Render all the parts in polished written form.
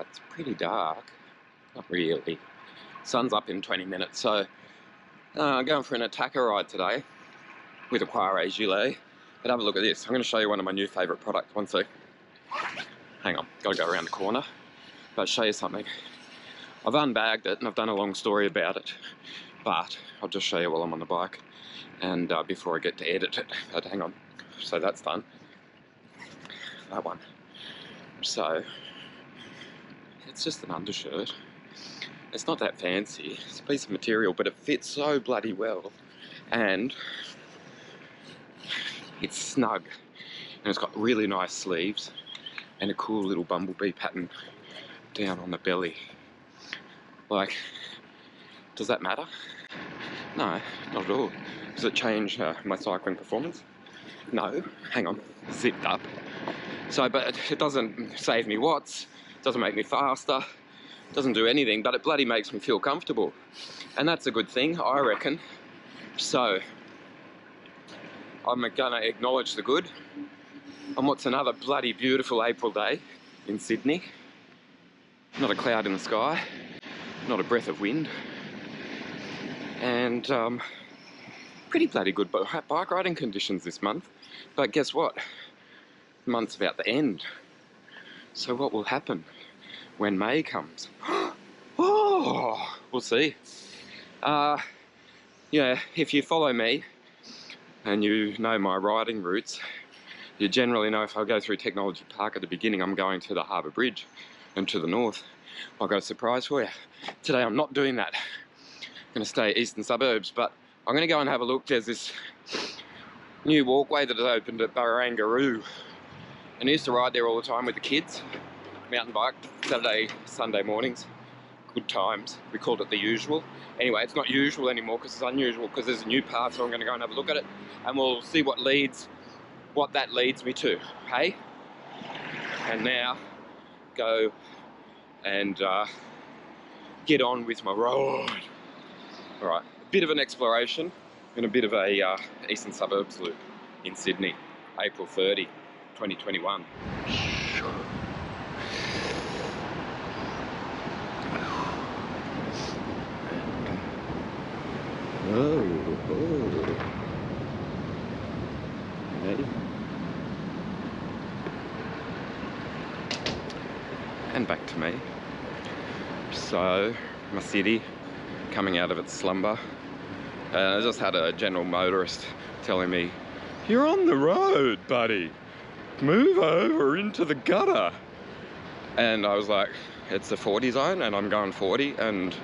It's pretty dark. Not really. Sun's up in 20 minutes, so I'm going for an attacker ride today with a Poiré gilet. But have a look at this. I'm going to show you one of my new favourite products. One sec. Hang on, got to go around the corner. But I'll show you something. I've unbagged it and I've done a long story about it. But I'll just show you while I'm on the bike and before I get to edit it. But hang on. So that's done. That one. So it's just an undershirt. It's not that fancy. It's a piece of material, but it fits so bloody well. And it's snug. And it's got really nice sleeves and a cool little bumblebee pattern down on the belly. Like, does that matter? No, not at all. Does it change my cycling performance? No. Hang on. Zipped up. So, but it doesn't save me watts. It doesn't make me faster. It doesn't do anything, but it bloody makes me feel comfortable. And that's a good thing, I reckon. So, I'm gonna acknowledge the good on what's another bloody beautiful April day in Sydney. Not a cloud in the sky, not a breath of wind, and pretty bloody good bike riding conditions this month. But guess what? The month's about to end. So what will happen when May comes? Oh, we'll see. Yeah, if you follow me and you know my riding routes, you generally know if I go through Technology Park at the beginning, I'm going to the Harbour Bridge and to the north. I've got a surprise for you. Today I'm not doing that. I'm going to stay eastern suburbs, but I'm going to go and have a look. There's this new walkway that has opened at Barangaroo. And I used to ride there all the time with the kids. Mountain bike, Saturday, Sunday mornings. Good times. We called it the usual. Anyway, it's not usual anymore because it's unusual because there's a new path, so I'm going to go and have a look at it. And we'll see what that leads me to, hey? And now, go and get on with my ride. All right, a bit of an exploration and a bit of a eastern suburbs loop in Sydney, April 30, 2021. Oh. Hey. And back to me. So, my city coming out of its slumber. I just had a general motorist telling me, "You're on the road, buddy. Move over into the gutter." And I was like, it's the 40 zone and I'm going 40 and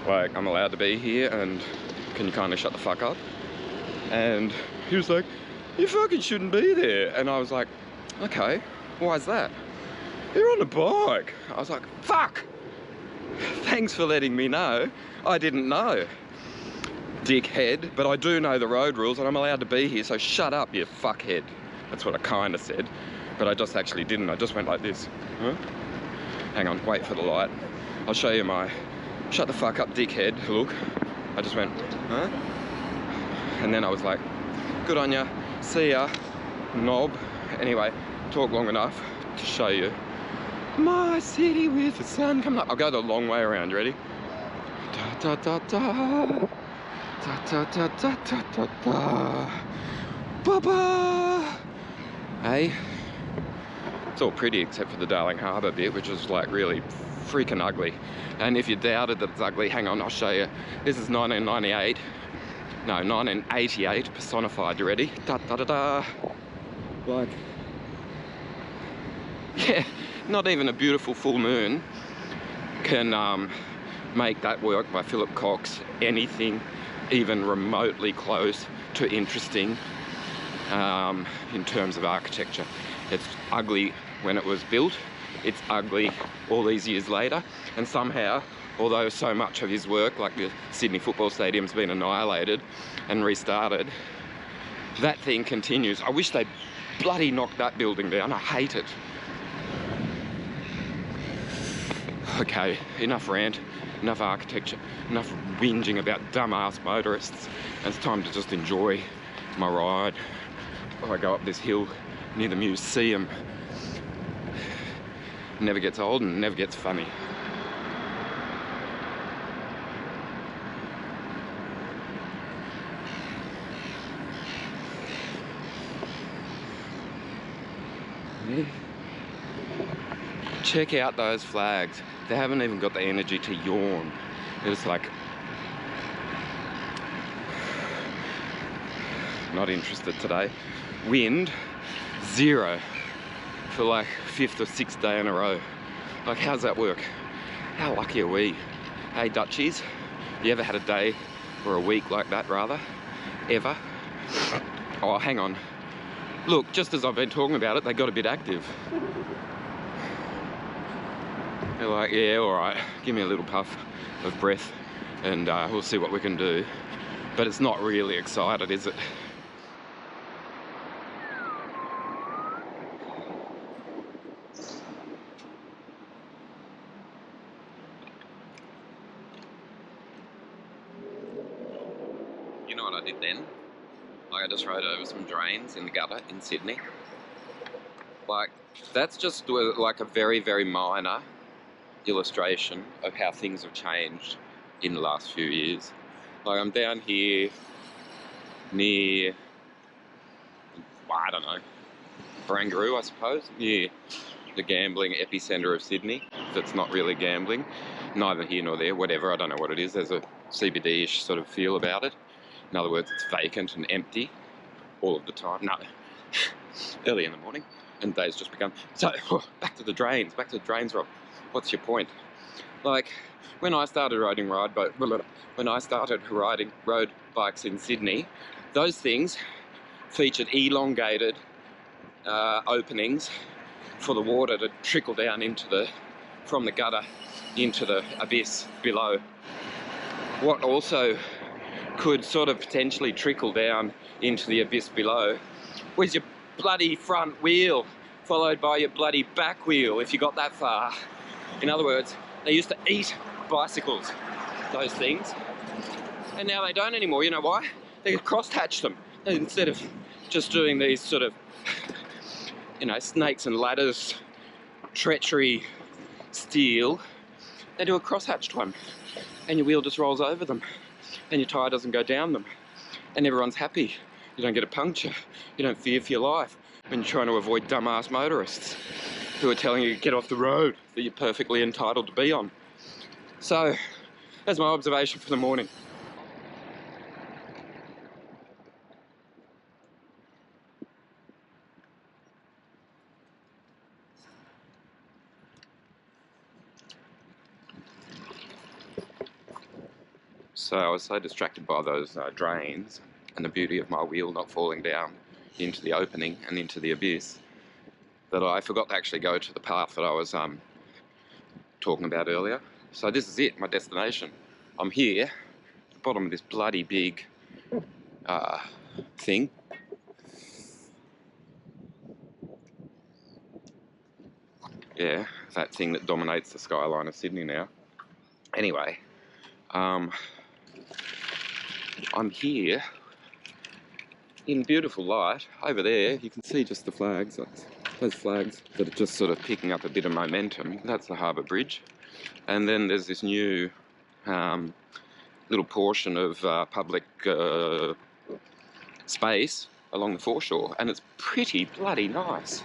like I'm allowed to be here and can you kind of shut the fuck up? And he was like, "You fucking shouldn't be there." And I was like, okay, why is that? "You're on a bike." I was like, fuck! Thanks for letting me know. I didn't know. Dickhead, but I do know the road rules and I'm allowed to be here, so shut up, you fuckhead. That's what I kind of said, but I just actually didn't. I just went like this. Huh? Hang on, wait for the light. I'll show you my shut the fuck up, dickhead look. I just went, huh? And then I was like, good on ya, see ya, knob. Anyway, talk long enough to show you my city with the sun coming up. I'll go the long way around, you ready? Da da da da, da da da da da da da, ba-ba. Hey, it's all pretty except for the Darling Harbour bit, which is like really freaking ugly. And if you doubted that it's ugly, hang on, I'll show you. This is 1998. No, 1988 personified. You ready? Da da da da. Like, yeah, not even a beautiful full moon can make that work by Philip Cox anything even remotely close to interesting in terms of architecture. It's ugly when it was built. It's ugly all these years later, and somehow, although so much of his work, like the Sydney Football Stadium's been annihilated and restarted, that thing continues. I wish they'd bloody knocked that building down. I hate it. Okay, enough rant, enough architecture, enough whinging about dumbass motorists. It's time to just enjoy my ride. I go up this hill near the museum. never gets old and never gets funny. Check out those flags. They haven't even got the energy to yawn. It's like, not interested today. Wind, 0 for like 5th or 6th day in a row. Like, how's that work? How lucky are we? Hey, Dutchies, you ever had a day or a week like that, rather? Ever? Oh, hang on. Look, just as I've been talking about it, they got a bit active. They're like, yeah, all right, give me a little puff of breath and we'll see what we can do. But it's not really excited, is it? You know what I did then? Like, I just rode over some drains in the gutter in Sydney. Like, that's just like a very, very minor illustration of how things have changed in the last few years. Like, I'm down here near, I don't know, Barangaroo, I suppose, near the gambling epicenter of Sydney. That's not really gambling, neither here nor there, whatever, I don't know what it is. There's a CBD-ish sort of feel about it. In other words, it's vacant and empty all of the time. No, early in the morning, and the day's just begun. So, back to the drains, Rob. What's your point? Like, when I started riding road bikes in Sydney, those things featured elongated openings for the water to trickle down from the gutter into the abyss below. What also could sort of potentially trickle down into the abyss below was your bloody front wheel, followed by your bloody back wheel if you got that far. In other words, they used to eat bicycles, those things, and now they don't anymore. You know why? They cross-hatch them. Instead of just doing these sort of, you know, snakes and ladders, treachery steel, they do a cross-hatched one, and your wheel just rolls over them, and your tyre doesn't go down them, and everyone's happy. You don't get a puncture. You don't fear for your life when you're trying to avoid dumbass motorists who are telling you to get off the road that you're perfectly entitled to be on. So, that's my observation for the morning. So I was so distracted by those drains and the beauty of my wheel not falling down into the opening and into the abyss that I forgot to actually go to the path that I was talking about earlier. So this is it, my destination. I'm here, at the bottom of this bloody big thing. Yeah, that thing that dominates the skyline of Sydney now. Anyway, I'm here in beautiful light. Over there, you can see just the flags. Those flags that are just sort of picking up a bit of momentum. That's the Harbour Bridge. And then there's this new little portion of public space along the foreshore, and it's pretty bloody nice.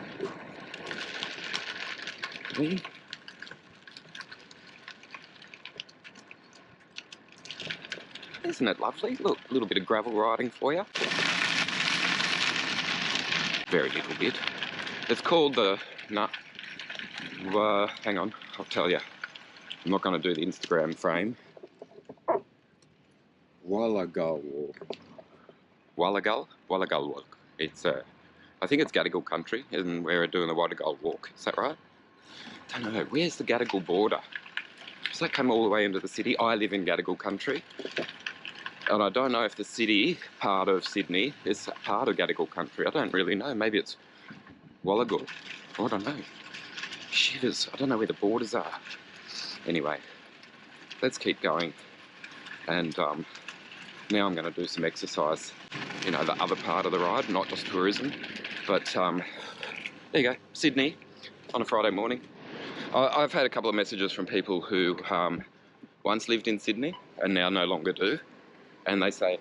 Isn't it lovely? Look, a little bit of gravel riding for you. Very little bit. It's called the... hang on, I'll tell you. I'm not going to do the Instagram frame. Wallagull Walk. Wallagull Walk. It's I think it's Gadigal country, and we're doing the Wallagull Walk. Is that right? Don't know. Where's the Gadigal border? Does that come all the way into the city? I live in Gadigal country, and I don't know if the city part of Sydney is part of Gadigal country. I don't really know. Maybe it's Wallagull. I don't know. Shivers. I don't know where the borders are. Anyway, let's keep going. And now I'm going to do some exercise, you know, the other part of the ride, not just tourism. But there you go, Sydney on a Friday morning. I've had a couple of messages from people who once lived in Sydney and now no longer do. And they say,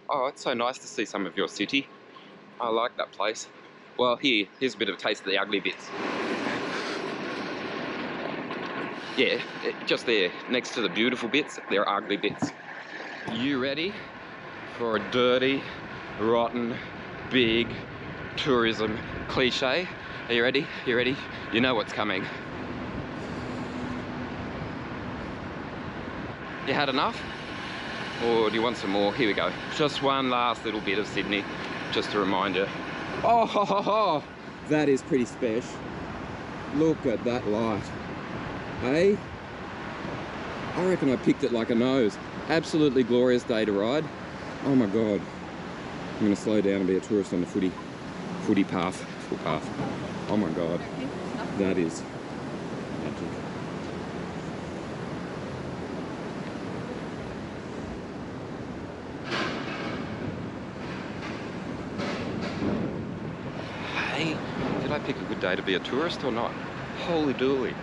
oh, it's so nice to see some of your city. I like that place. Well, here's a bit of a taste of the ugly bits. Yeah, just there, next to the beautiful bits, there are ugly bits. You ready for a dirty, rotten, big tourism cliche? Are you ready? You ready? You know what's coming. You had enough? Or do you want some more? Here we go. Just one last little bit of Sydney, just to remind you. Oh, ho, ho, ho. That is pretty special. Look at that light. Hey? I reckon I picked it like a nose. Absolutely glorious day to ride. Oh my God. I'm gonna slow down and be a tourist on the footpath. Oh my God. That is magic. Hey, did I pick a good day to be a tourist or not? Holy dooly.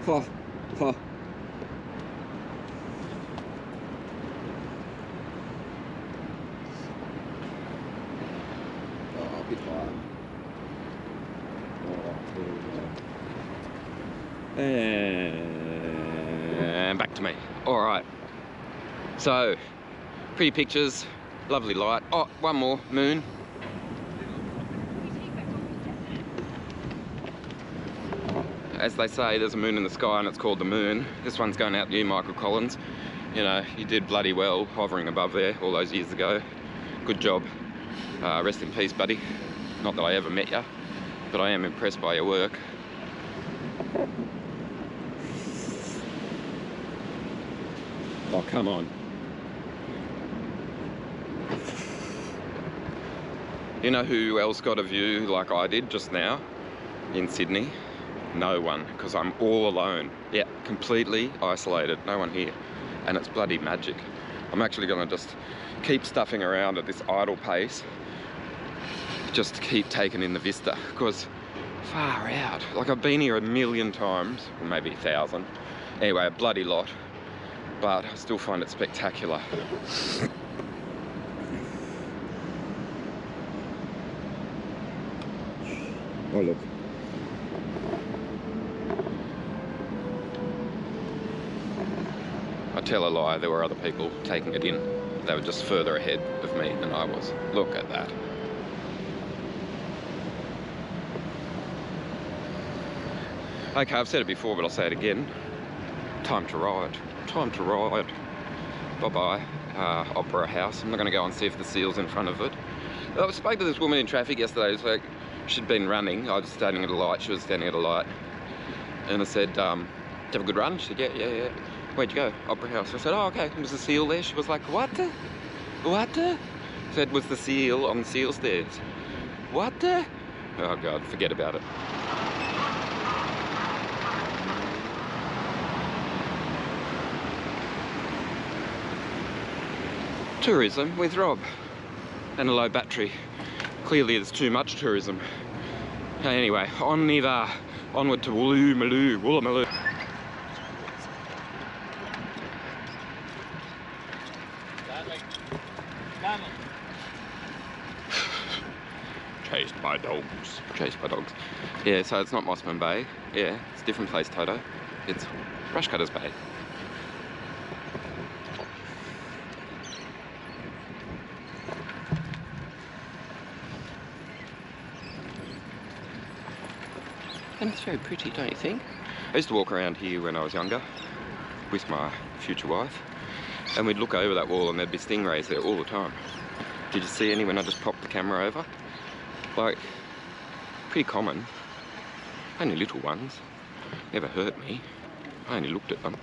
Ha, ha. Oh, a bit higher. And back to me. All right. So, pretty pictures, lovely light. Oh, one more, moon. As they say, there's a moon in the sky and it's called the moon. This one's going out to you, Michael Collins. You know, you did bloody well hovering above there all those years ago. Good job. Rest in peace, buddy. Not that I ever met you, but I am impressed by your work. Oh, come on. You know who else got a view like I did just now in Sydney? No one, because I'm all alone. Yeah, completely isolated, no one here. And it's bloody magic. I'm actually gonna just keep stuffing around at this idle pace, just to keep taking in the vista, because far out. Like I've been here a million times, or maybe 1,000. Anyway, a bloody lot, but I still find it spectacular. Oh look. I tell a lie, there were other people taking it in. They were just further ahead of me than I was. Look at that. Okay, I've said it before, but I'll say it again. Time to ride. Time to ride. Bye-bye, Opera House. I'm not going to go and see if the seal's in front of it. I spoke to this woman in traffic yesterday. It was like, she'd been running. I was standing at a light. She was standing at a light. And I said, did you have a good run? She said, yeah. Where'd you go? Opera House. I said, oh, okay. Was the seal there? She was like, what? What? I said, was the seal on the seal stairs? What? Oh, God, forget about it. Tourism with Rob. And a low battery. Clearly there's too much tourism. Anyway, on the onward to Woolloomooloo. Chased by dogs. Chased by dogs. Yeah, so it's not Mossman Bay. Yeah, it's a different place, Toto. It's Rushcutters Bay. And it's very pretty, don't you think? I used to walk around here when I was younger with my future wife, and we'd look over that wall and there'd be stingrays there all the time. Did you see any when I just popped the camera over? Like, pretty common. Only little ones. Never hurt me. I only looked at them.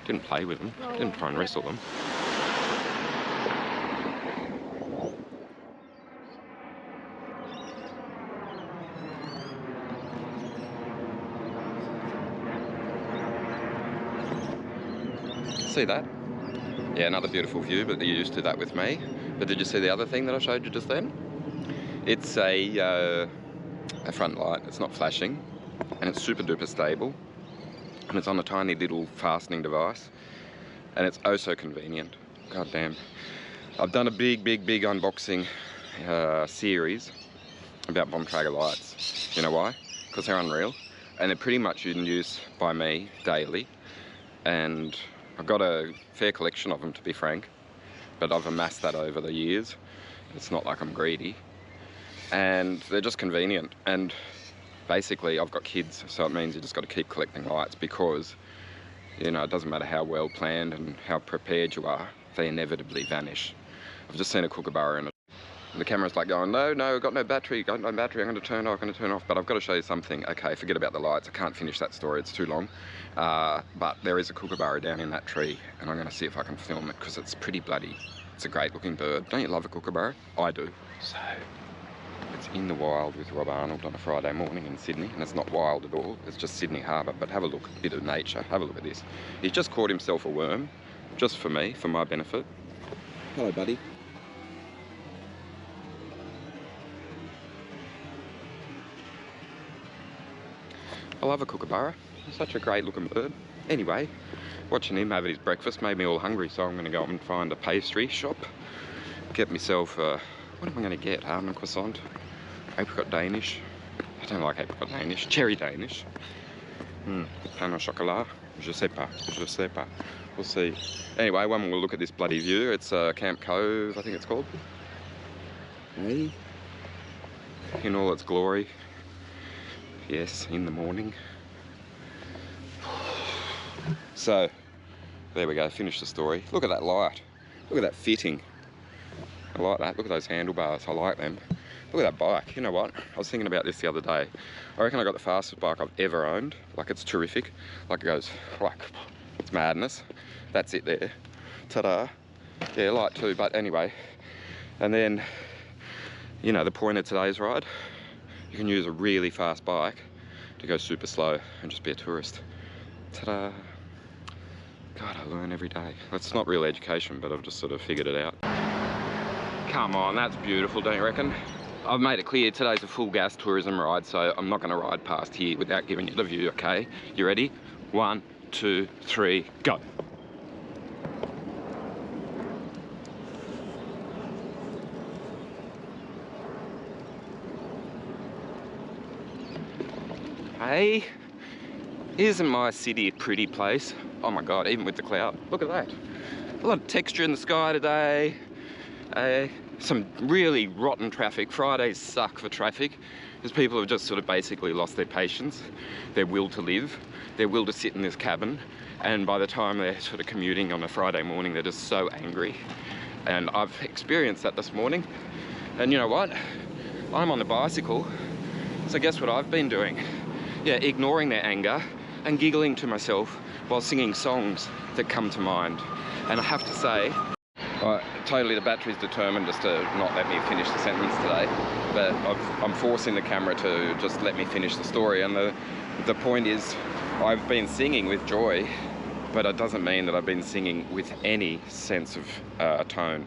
Didn't play with them. Didn't try and wrestle them. See that? Yeah, another beautiful view, but you're used to that with me. But did you see the other thing that I showed you just then? It's a front light. It's not flashing, and it's super duper stable, and it's on a tiny little fastening device, and it's oh so convenient. God damn. I've done a big unboxing series about Bontrager lights. You know why? Because they're unreal, and they're pretty much in use by me daily, and I've got a fair collection of them, to be frank, but I've amassed that over the years. It's not like I'm greedy, and they're just convenient. And basically I've got kids, so it means you just got to keep collecting lights, because you know, it doesn't matter how well planned and how prepared you are, they inevitably vanish. I've just seen a kookaburra and the camera's like going, no, I've got no battery, I'm going to turn off, but I've got to show you something. Okay, forget about the lights, I can't finish that story, it's too long. But there is a kookaburra down in that tree, and I'm going to see if I can film it, because it's pretty bloody. It's a great looking bird. Don't you love a kookaburra? I do. So, it's in the wild with Rob Arnold on a Friday morning in Sydney, and it's not wild at all, it's just Sydney Harbour. But have a look, a bit of nature, have a look at this. He's just caught himself a worm, just for me, for my benefit. Hello, buddy. I love a kookaburra. He's such a great looking bird. Anyway, watching him having his breakfast made me all hungry, so I'm going to go and find a pastry shop, get myself what am I going to get? Almond croissant, apricot Danish. I don't like apricot Danish. Cherry Danish. Pain au chocolat. Je sais pas. We'll see. Anyway, one more look at this bloody view. It's Camp Cove, I think it's called. Hey. In all its glory. Yes, in the morning. So, there we go, finish the story. Look at that light. Look at that fitting. I like that. Look at those handlebars, I like them. Look at that bike. You know what? I was thinking about this the other day. I reckon I got the fastest bike I've ever owned. Like, it's terrific. Like, it goes, like, it's madness. That's it there. Ta-da. Yeah, light too, but anyway. And then, you know, the point of today's ride, you can use a really fast bike to go super slow and just be a tourist. Ta-da. God, I learn every day. It's not real education, but I've just sort of figured it out. Come on, that's beautiful, don't you reckon? I've made it clear today's a full gas tourism ride, so I'm not going to ride past here without giving you the view, okay? You ready? 1, 2, 3, go! Hey, isn't my city a pretty place? Oh my God, even with the cloud, look at that. A lot of texture in the sky today. Some really rotten traffic. Fridays suck for traffic, because people have just sort of basically lost their patience, their will to live, their will to sit in this cabin, and by the time they're sort of commuting on a Friday morning, they're just so angry. And I've experienced that this morning. And you know what? I'm on the bicycle, so guess what I've been doing? Yeah, ignoring their anger and giggling to myself while singing songs that come to mind. And I have to say, totally the battery's determined just to not let me finish the sentence today, but I'm forcing the camera to just let me finish the story. And the point is, I've been singing with joy, but it doesn't mean that I've been singing with any sense of tone.